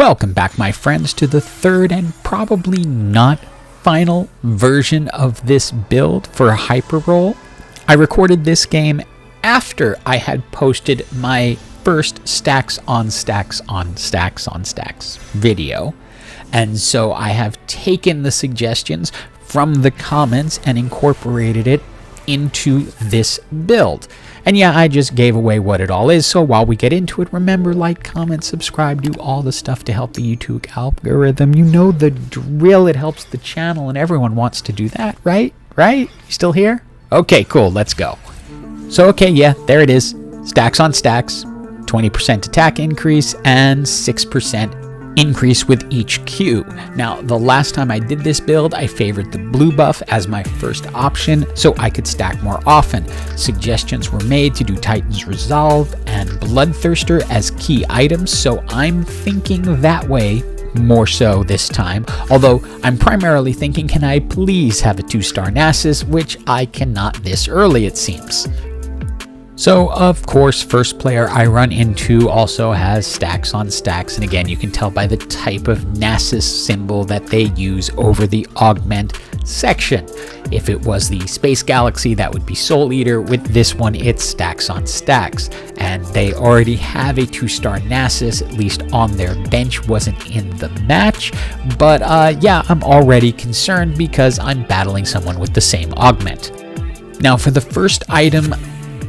Welcome back, my friends, to the third and probably not final version of this build for hyperroll. I recorded this game after I had posted my first stacks on stacks on stacks on stacks video, and so I have taken the suggestions from the comments and incorporated it into this build. And yeah, I just gave away what it all is, so while we get into it, remember, like, comment, subscribe, do all the stuff to help the YouTube algorithm. You know the drill. It helps the channel, and everyone wants to do that, right? Right? You still here? Okay, cool, let's go. So, okay, yeah, there it is. Stacks on stacks, 20% attack increase, and 6% increase with each Q. Now, the last time I did this build, I favored the blue buff as my first option so I could stack more often. Suggestions were made to do Titan's Resolve and Bloodthirster as key items, so I'm thinking that way more so this time. Although I'm primarily thinking, can I please have a 2-star Nasus, which I cannot this early, it seems. So, of course, first player I run into also has stacks on stacks, and again, you can tell by the type of Nasus symbol that they use over the augment section. If it was the Space Galaxy, that would be Soul Eater. With this one, it's stacks on stacks, and they already have a 2-star Nasus, at least on their bench. Wasn't in the match, but yeah, I'm already concerned because I'm battling someone with the same augment. Now, for the first item,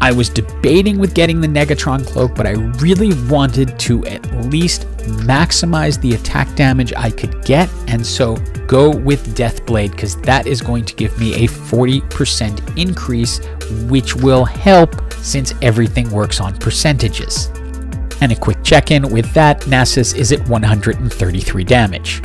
I was debating with getting the Negatron Cloak, but I really wanted to at least maximize the attack damage I could get, and so go with Deathblade, because that is going to give me a 40% increase, which will help since everything works on percentages. And a quick check-in with that, Nasus is at 133 damage.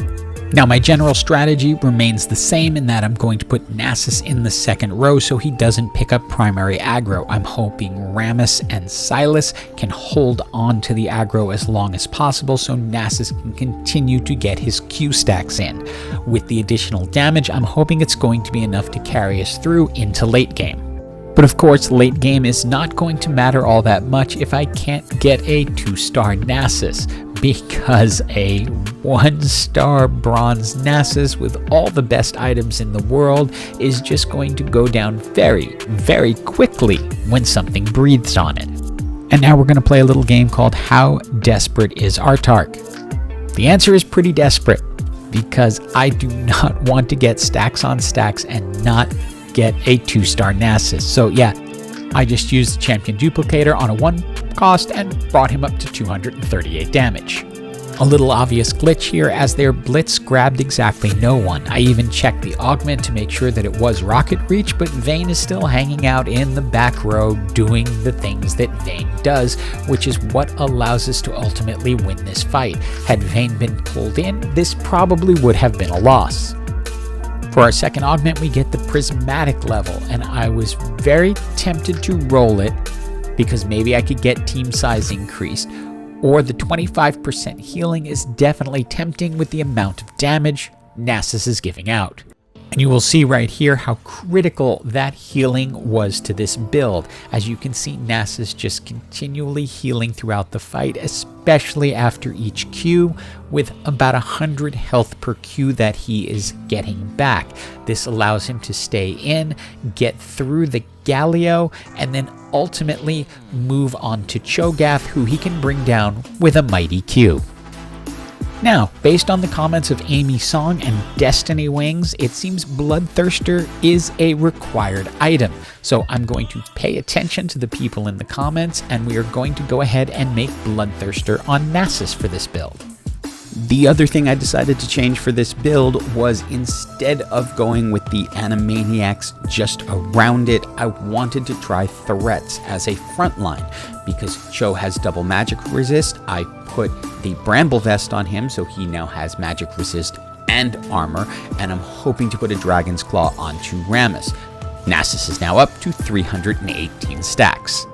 Now, my general strategy remains the same in that I'm going to put Nasus in the second row so he doesn't pick up primary aggro. I'm hoping Rammus and Silas can hold on to the aggro as long as possible so Nasus can continue to get his Q stacks in. With the additional damage, I'm hoping it's going to be enough to carry us through into late game. But of course, late game is not going to matter all that much if I can't get a 2-star Nasus, because a 1-star bronze Nasus with all the best items in the world is just going to go down very, very quickly when something breathes on it. And now we're going to play a little game called How Desperate is Artark? The answer is pretty desperate, because I do not want to get stacks on stacks and not get a 2-star Nasus. So yeah, I just used the Champion Duplicator on a 1 cost and brought him up to 238 damage. A little obvious glitch here, as their blitz grabbed exactly no one. I even checked the augment to make sure that it was rocket reach, but Vayne is still hanging out in the back row doing the things that Vayne does, which is what allows us to ultimately win this fight. Had Vayne been pulled in, this probably would have been a loss. For our second augment, we get the prismatic level, and I was very tempted to roll it because maybe I could get team size increased, or the 25% healing is definitely tempting with the amount of damage Nasus is giving out. And you will see right here how critical that healing was to this build. As you can see, Nasus just continually healing throughout the fight, especially after each Q, with about 100 health per Q that he is getting back. This allows him to stay in, get through the Galio, and then ultimately move on to Cho'Gath, who he can bring down with a mighty Q. Now, based on the comments of Amy Song and Destiny Wings, it seems Bloodthirster is a required item. So I'm going to pay attention to the people in the comments, and we are going to go ahead and make Bloodthirster on Nasus for this build. The other thing I decided to change for this build was, instead of going with the Animaniacs just around it, I wanted to try Threats as a front line. Because Cho has double magic resist, I put the Bramble Vest on him, so he now has magic resist and armor, and I'm hoping to put a Dragon's Claw onto Rammus. Nasus is now up to 318 stacks.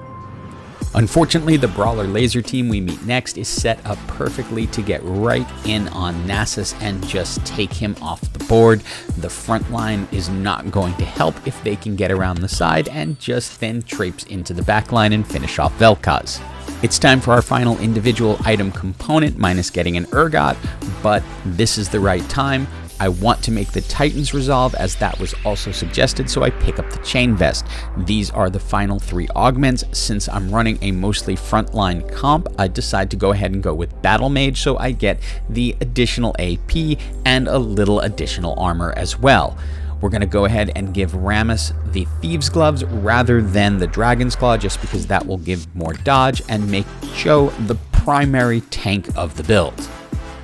Unfortunately, the Brawler Laser team we meet next is set up perfectly to get right in on Nasus and just take him off the board. The front line is not going to help if they can get around the side and just then traipse into the back line and finish off Vel'Koz. It's time for our final individual item component, minus getting an Urgot, but this is the right time. I want to make the Titan's Resolve, as that was also suggested, so I pick up the Chain Vest. These are the final 3 augments. Since I'm running a mostly frontline comp, I decide to go ahead and go with Battle Mage, so I get the additional AP and a little additional armor as well. We're going to go ahead and give Rammus the Thieves' Gloves rather than the Dragon's Claw, just because that will give more dodge and make Cho the primary tank of the build.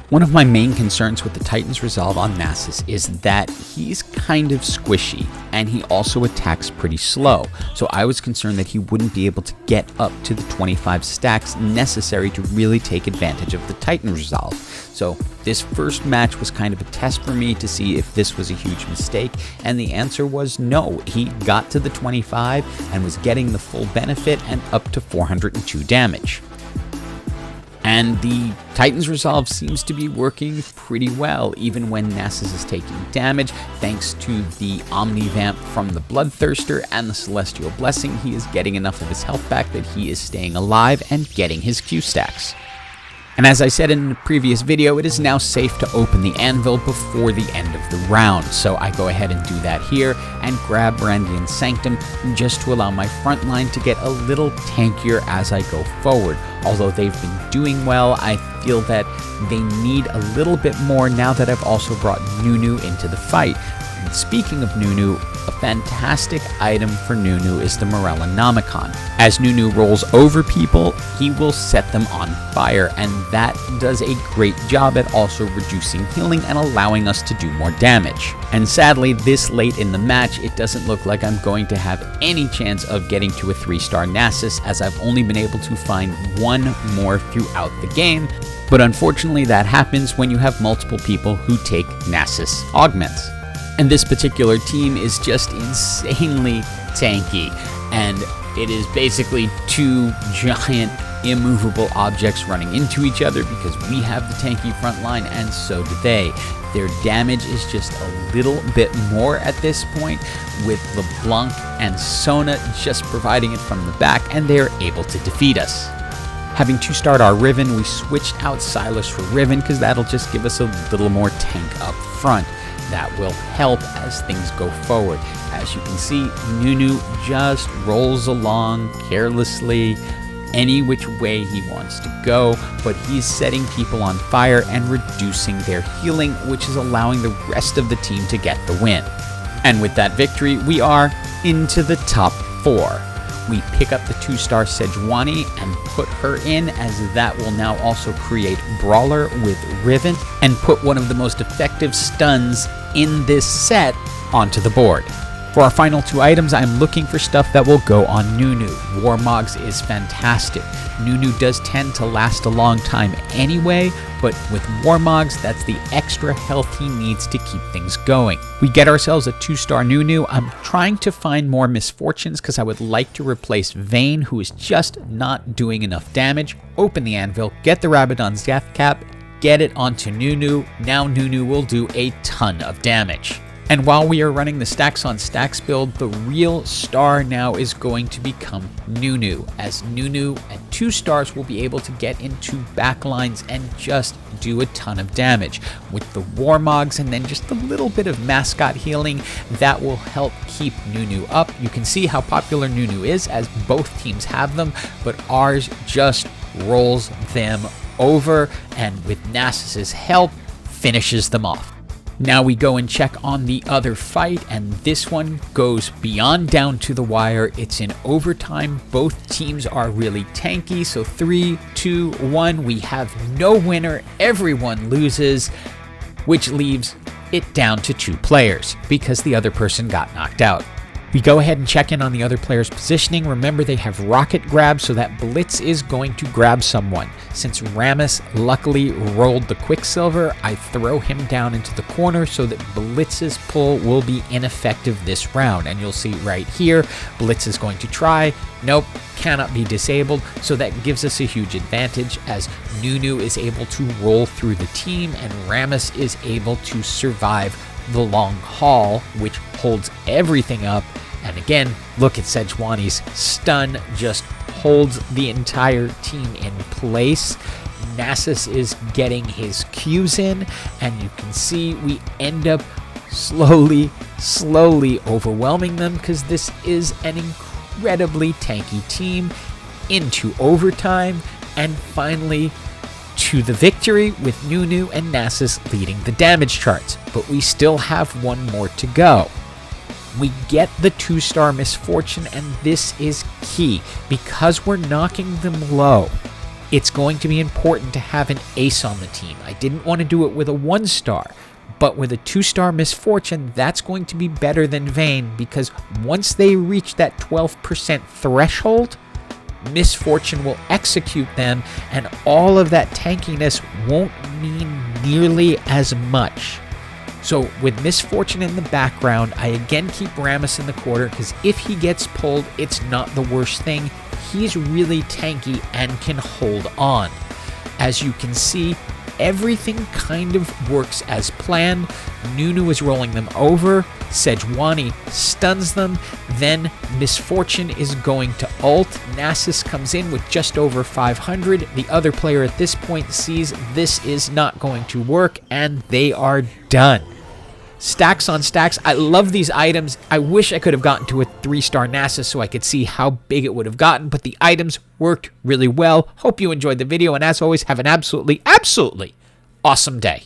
One of my main concerns with the Titan's Resolve on Nasus is that he's kind of squishy, and he also attacks pretty slow, so I was concerned that he wouldn't be able to get up to the 25 stacks necessary to really take advantage of the Titan's Resolve. So this first match was kind of a test for me to see if this was a huge mistake, and the answer was no. He got to the 25 and was getting the full benefit and up to 402 damage. And the Titan's Resolve seems to be working pretty well, even when Nasus is taking damage. Thanks to the Omni-Vamp from the Bloodthirster and the Celestial Blessing, he is getting enough of his health back that he is staying alive and getting his Q stacks. And as I said in the previous video, it is now safe to open the anvil before the end of the round. So I go ahead and do that here and grab Brandian Sanctum just to allow my front line to get a little tankier as I go forward. Although they've been doing well, I feel that they need a little bit more now that I've also brought Nunu into the fight. And speaking of Nunu, a fantastic item for Nunu is the Morellonomicon. As Nunu rolls over people, he will set them on fire, and that does a great job at also reducing healing and allowing us to do more damage. And sadly, this late in the match, it doesn't look like I'm going to have any chance of getting to a 3-star Nasus, as I've only been able to find one more throughout the game. But unfortunately, that happens when you have multiple people who take Nasus augments. And this particular team is just insanely tanky, and it is basically 2 giant immovable objects running into each other because we have the tanky front line and so do they. Their damage is just a little bit more at this point, with LeBlanc and Sona just providing it from the back, and they are able to defeat us. Having 2-starred our Riven, we switched out Silas for Riven because that'll just give us a little more tank up front. That will help as things go forward. As you can see, Nunu just rolls along carelessly any which way he wants to go, but he's setting people on fire and reducing their healing, which is allowing the rest of the team to get the win. And with that victory, we are into the top 4. We pick up the 2-star Sejuani and put her in, as that will now also create Brawler with Riven and put one of the most effective stuns in this set onto the board. For our final 2 items, I'm looking for stuff that will go on Nunu. Warmogs is fantastic. Nunu does tend to last a long time anyway, but with Warmogs, that's the extra health he needs to keep things going. We get ourselves a 2-star Nunu. I'm trying to find more Misfortunes because I would like to replace Vayne, who is just not doing enough damage. Open the anvil, get the Rabadon's Death Cap, get it onto Nunu. Now Nunu will do a ton of damage. And while we are running the Stacks on Stacks build, the real star now is going to become Nunu, as Nunu at 2 stars will be able to get into backlines and just do a ton of damage. With the Warmogs and then just a little bit of mascot healing, that will help keep Nunu up. You can see how popular Nunu is, as both teams have them, but ours just rolls them over, and with Nasus's help, finishes them off. Now we go and check on the other fight, and this one goes beyond down to the wire. It's in overtime. Both teams are really tanky, so 3, 2, 1, we have no winner. Everyone loses, which leaves it down to 2 players because the other person got knocked out. We go ahead and check in on the other player's positioning. Remember, they have rocket grab, so that Blitz is going to grab someone. Since Rammus luckily rolled the Quicksilver, I throw him down into the corner so that Blitz's pull will be ineffective this round. And you'll see right here, Blitz is going to try. Nope, cannot be disabled, so that gives us a huge advantage as Nunu is able to roll through the team and Rammus is able to survive the long haul, which holds everything up. And again, look at Sejuani's stun, just holds the entire team in place. Nasus is getting his Qs in, and you can see we end up slowly overwhelming them because this is an incredibly tanky team into overtime, and finally to the victory with Nunu and Nasus leading the damage charts. But we still have one more to go. We get the 2-star Misfortune, and this is key because we're knocking them low. It's going to be important to have an ace on the team. I didn't want to do it with a 1-star, but with a 2-star Misfortune, that's going to be better than Vayne because once they reach that 12% threshold, Misfortune will execute them, and all of that tankiness won't mean nearly as much. So with Misfortune in the background, I again keep Rammus in the corner because if he gets pulled, it's not the worst thing. He's really tanky and can hold on. As you can see, everything kind of works as planned. Nunu is rolling them over. Sejuani stuns them. Then Misfortune is going to ult. Nasus comes in with just over 500. The other player at this point sees this is not going to work, and they are done. Stacks on stacks. I love these items. I wish I could have gotten to a 3-star Nasus so I could see how big it would have gotten, but the items worked really well. Hope you enjoyed the video, and as always, have an absolutely awesome day.